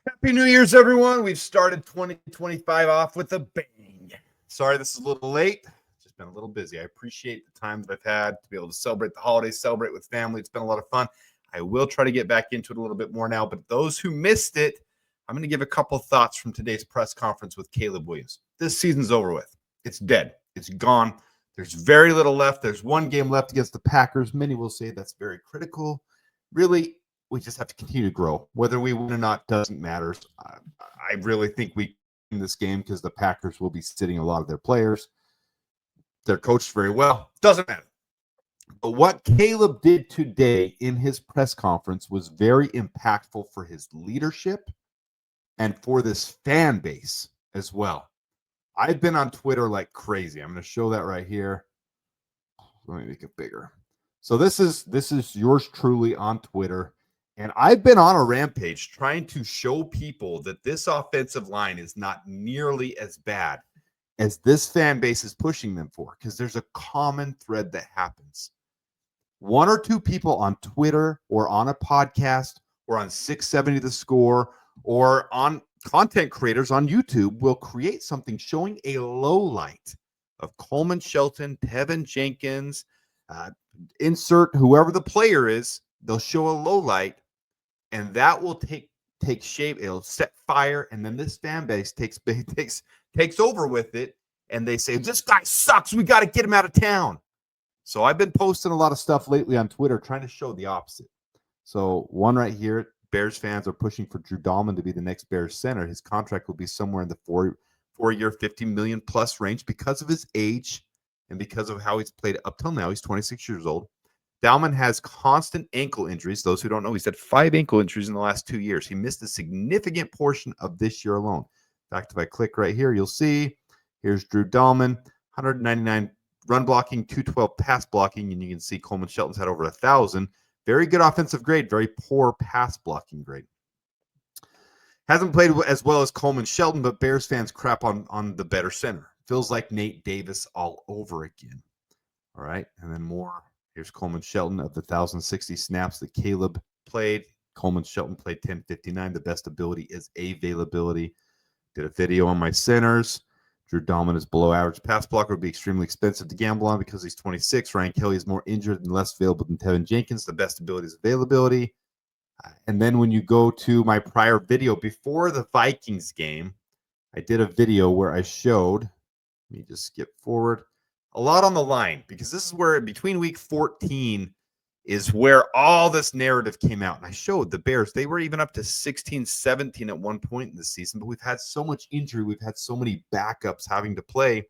Happy New Year's, everyone. We've started 2025 off with a bang. Sorry this is a little late. Just been a little busy. I appreciate the time that I've had to be able to celebrate the holidays, celebrate with family. It's been a lot of fun. I will try to get back into it a little bit more now, but those who missed it, I'm going to give a couple thoughts from today's press conference with Caleb Williams. This season's over with. It's dead. It's gone. There's very little left. There's one game left against the Packers. Many will say that's very critical. Really, we just have to continue to grow. Whether we win or not doesn't matter. I really think we win this game because the Packers will be sitting a lot of their players. They're coached very well. Doesn't matter. But what Caleb did today in his press conference was very impactful for his leadership and for this fan base as well. I've been on Twitter like crazy. I'm going to show that right here. Let me make it bigger. So this is yours truly on Twitter. And I've been on a rampage trying to show people that this offensive line is not nearly as bad as this fan base is pushing them for, because there's a common thread that happens. One or two people on Twitter or on a podcast or on 670 The Score or on content creators on YouTube will create something showing a low light of Coleman Shelton, Tevin Jenkins, insert whoever the player is. They'll show a low light, and that will take shape. It'll set fire, and then this fan base takes over with it, and they say, this guy sucks. We got to get him out of town. So I've been posting a lot of stuff lately on Twitter trying to show the opposite. So one right here, Bears fans are pushing for Drew Dahlman to be the next Bears center. His contract will be somewhere in the four-year, $50 million plus range because of his age and because of how he's played up till now. He's 26 years old. Dahlman has constant ankle injuries. Those who don't know, he's had 5 ankle injuries in the last 2 years. He missed a significant portion of this year alone. In fact, if I click right here, you'll see here's Drew Dahlman, 199 run blocking, 212 pass blocking, and you can see Coleman Shelton's had over 1,000. Very good offensive grade, very poor pass blocking grade. Hasn't played as well as Coleman Shelton, but Bears fans crap on the better center. Feels like Nate Davis all over again. All right, and then more. Here's Coleman Shelton of the 1,060 snaps that Caleb played. Coleman Shelton played 1059. The best ability is availability. Did a video on my centers. Drew Dahlman is below average pass blocker. Would be extremely expensive to gamble on because he's 26. Ryan Kelly is more injured and less available than Tevin Jenkins. The best ability is availability. And then when you go to my prior video before the Vikings game, I did a video where I showed, let me just skip forward, a lot on the line, because this is where between week 14 is where all this narrative came out. And I showed the Bears, they were even up to 16-17 at one point in the season, but we've had so much injury. We've had so many backups having to play.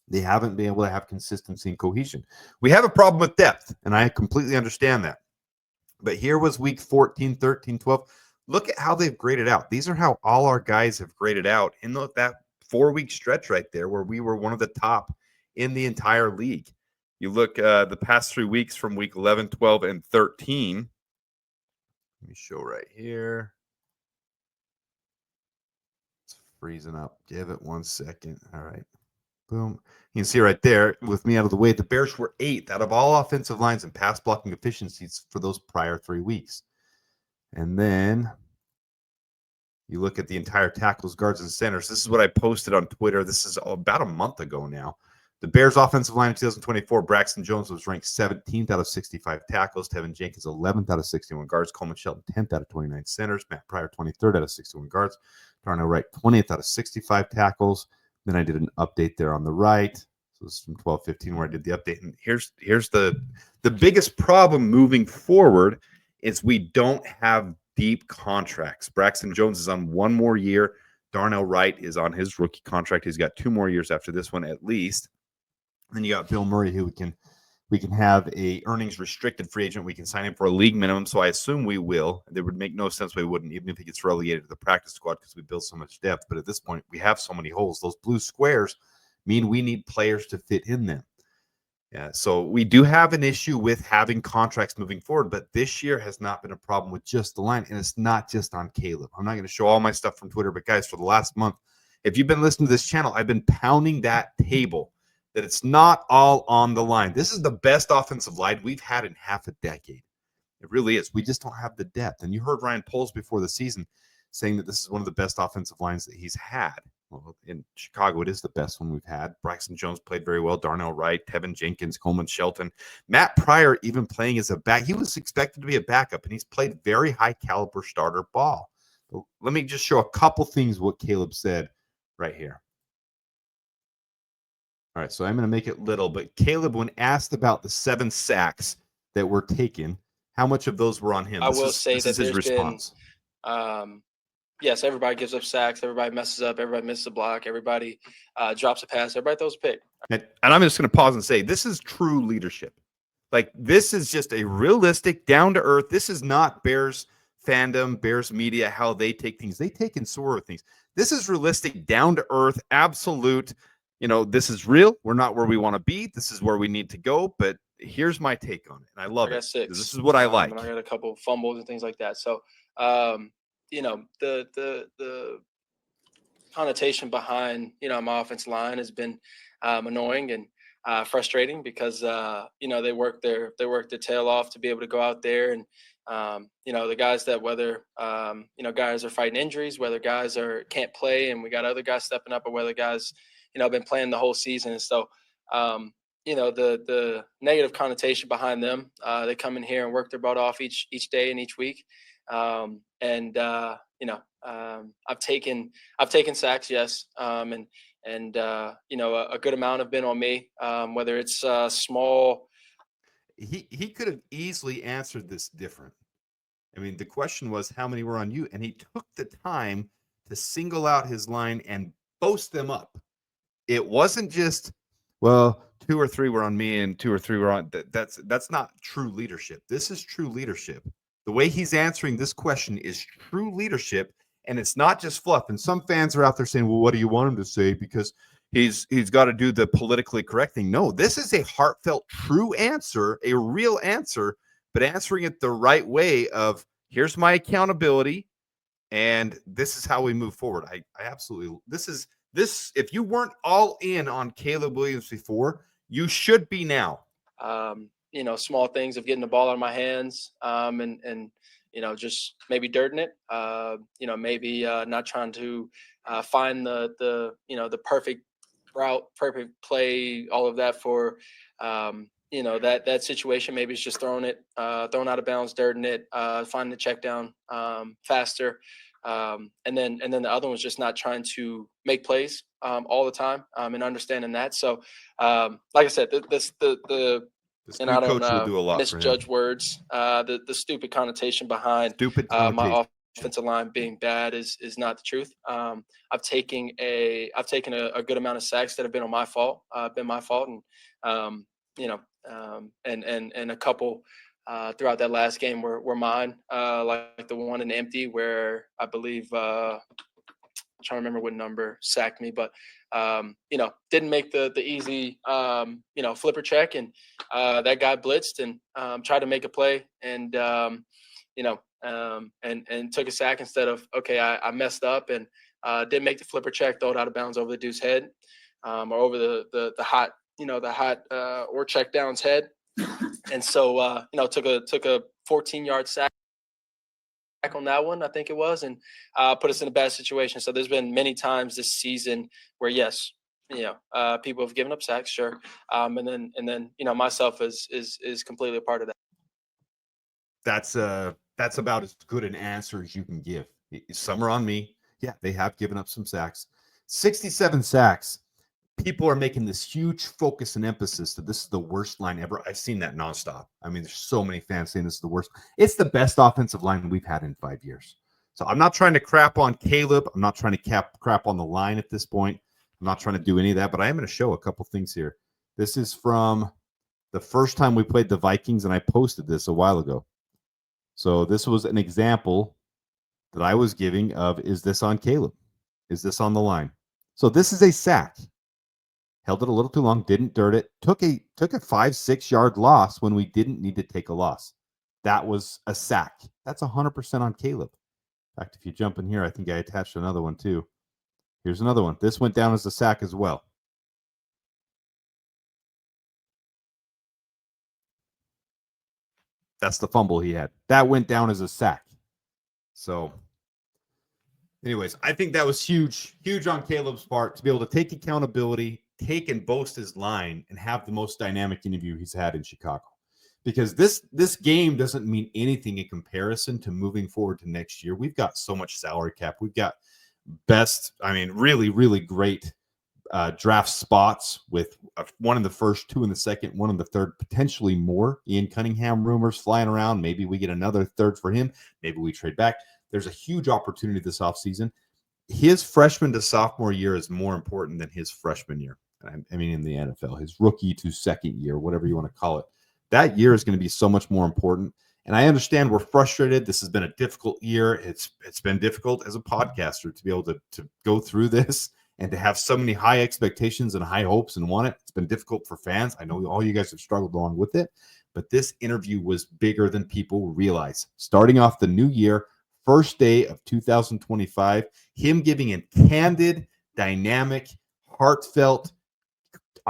They haven't been able to have consistency and cohesion. We have a problem with depth, and I completely understand that. But here was week 14, 13, 12. Look at how they've graded out. These are how all our guys have graded out in that 4-week stretch right there where we were one of the top in the entire league. You look the past 3 weeks from week 11, 12, and 13. Let me show right here. It's freezing up. Give it 1 second. All right. Boom. You can see right there, with me out of the way, the Bears were 8th out of all offensive lines and pass blocking efficiencies for those prior 3 weeks. And then you look at the entire tackles, guards, and centers. This is what I posted on Twitter. This is about a month ago now. The Bears offensive line in 2024, Braxton Jones was ranked 17th out of 65 tackles. Tevin Jenkins, 11th out of 61 guards. Coleman Shelton, 10th out of 29 centers. Matt Pryor, 23rd out of 61 guards. Darnell Wright, 20th out of 65 tackles. Then I did an update there on the right. So this is from 12-15 where I did the update. And here's the biggest problem moving forward is we don't have deep contracts. Braxton Jones is on 1 more year. Darnell Wright is on his rookie contract. He's got 2 more years after this one at least. Then you got Bill Murray, who we can have a earnings restricted free agent. We can sign him for a league minimum. So I assume we will. There would make no sense we wouldn't, even if he gets relegated to the practice squad because we build so much depth. But at this point, we have so many holes. Those blue squares mean we need players to fit in them. Yeah, so we do have an issue with having contracts moving forward, but this year has not been a problem with just the line, and it's not just on Caleb. I'm not going to show all my stuff from Twitter, but guys, for the last month, if you've been listening to this channel, I've been pounding that table that it's not all on the line. This is the best offensive line we've had in half a decade. It really is. We just don't have the depth. And you heard Ryan Poles before the season saying that this is one of the best offensive lines that he's had. Well, in Chicago, it is the best one we've had. Braxton Jones played very well. Darnell Wright, Tevin Jenkins, Coleman Shelton. Matt Pryor even playing as a back. He was expected to be a backup, and he's played very high-caliber starter ball. Let me just show a couple things what Caleb said right here. All right, so I'm going to make it little, but Caleb, when asked about the 7 sacks that were taken, how much of those were on him? I will say that his response. Yes, everybody gives up sacks. Everybody messes up. Everybody misses a block. Everybody drops a pass. Everybody throws a pick. And I'm just going to pause and say this is true leadership. Like, this is just a realistic, down-to-earth. This is not Bears fandom, Bears media, how they take things. They take and soar with things. This is realistic, down-to-earth, absolute. This is real. We're not where we want to be. This is where we need to go. But here's my take on it. And I love it. 6. This is what I like. And I got a couple of fumbles and things like that. So, the connotation behind, my offensive line has been annoying and frustrating because, they work their tail off to be able to go out there and, the guys that whether, guys are fighting injuries, whether guys can't play and we got other guys stepping up, or whether guys, been playing the whole season. And so, the negative connotation behind them, they come in here and work their butt off each day and each week. I've taken sacks, yes. A good amount have been on me, whether it's small. He could have easily answered this different. I mean, the question was how many were on you, and he took the time to single out his line and boast them up. It wasn't just, well, 2 or 3 were on me and 2 or 3 were on. That's not true leadership. This is true leadership. The way he's answering this question is true leadership, and it's not just fluff. And some fans are out there saying, well, what do you want him to say? Because he's got to do the politically correct thing. No, this is a heartfelt, true answer, a real answer, but answering it the right way of, here's my accountability, and this is how we move forward. I absolutely, this, if you weren't all in on Caleb Williams before, you should be now. Small things of getting the ball out of my hands, and just maybe dirting it. Maybe not trying to find the perfect route, perfect play, all of that for that situation. Maybe it's just throwing out of bounds, dirting it, finding the check down faster. And then the other one's just not trying to make plays all the time, and understanding that. So, like I said, and I don't misjudge words. The stupid connotation behind my offensive line being bad is not the truth. I've taken a good amount of sacks that have been my fault, and and a couple throughout that last game were mine, like the one in empty where I believe I'm trying to remember what number sacked me, but didn't make the easy flipper check, and that guy blitzed and tried to make a play, and and took a sack instead of, okay, I messed up and didn't make the flipper check, throw it out of bounds over the dude's head, or over the hot or check down's head. And so took a 14-yard sack on that one, I think it was, and put us in a bad situation. So there's been many times this season where, yes, people have given up sacks, sure, and then myself is completely a part of that. That's about as good an answer as you can give. Some are on me. Yeah, they have given up some sacks. 67 sacks. People are making this huge focus and emphasis that this is the worst line ever. I've seen that nonstop. I mean, there's so many fans saying this is the worst. It's the best offensive line we've had in 5 years. So I'm not trying to crap on Caleb. I'm not trying to crap on the line at this point. I'm not trying to do any of that, but I am going to show a couple things here. This is from the first time we played the Vikings, and I posted this a while ago. So this was an example that I was giving of, is this on Caleb? Is this on the line? So this is a sack. Held it a little too long, didn't dirt it, took a 5-6 yard loss when we didn't need to take a loss. That was a sack. That's 100% on Caleb. In fact, if you jump in here, I think I attached another one too. Here's another one. This went down as a sack as well. That's the fumble he had. That went down as a sack. So anyways, I think that was huge on Caleb's part to be able to take accountability, take and boast his line, and have the most dynamic interview he's had in Chicago. Because this game doesn't mean anything in comparison to moving forward to next year. We've got so much salary cap. We've got really, really great draft spots with one in the first, two in the second, one in the third, potentially more. Ian Cunningham rumors flying around. Maybe we get another third for him. Maybe we trade back. There's a huge opportunity this offseason. His freshman to sophomore year is more important than his freshman year. I mean, in the NFL, his rookie to second year, whatever you want to call it. That year is going to be so much more important. And I understand we're frustrated. This has been a difficult year. It's been difficult as a podcaster to be able to go through this and to have so many high expectations and high hopes and want it. It's been difficult for fans. I know all you guys have struggled along with it, but this interview was bigger than people realize. Starting off the new year, first day of 2025, him giving a candid, dynamic, heartfelt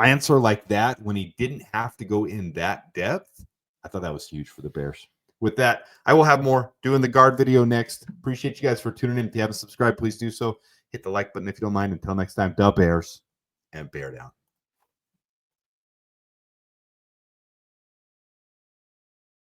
answer like that when he didn't have to go in that depth, I thought that was huge for the Bears. With that, I will have more doing the guard video next. Appreciate you guys for tuning in. If you haven't subscribed, please do so. Hit the like button if you don't mind. Until next time, the Bears and bear down.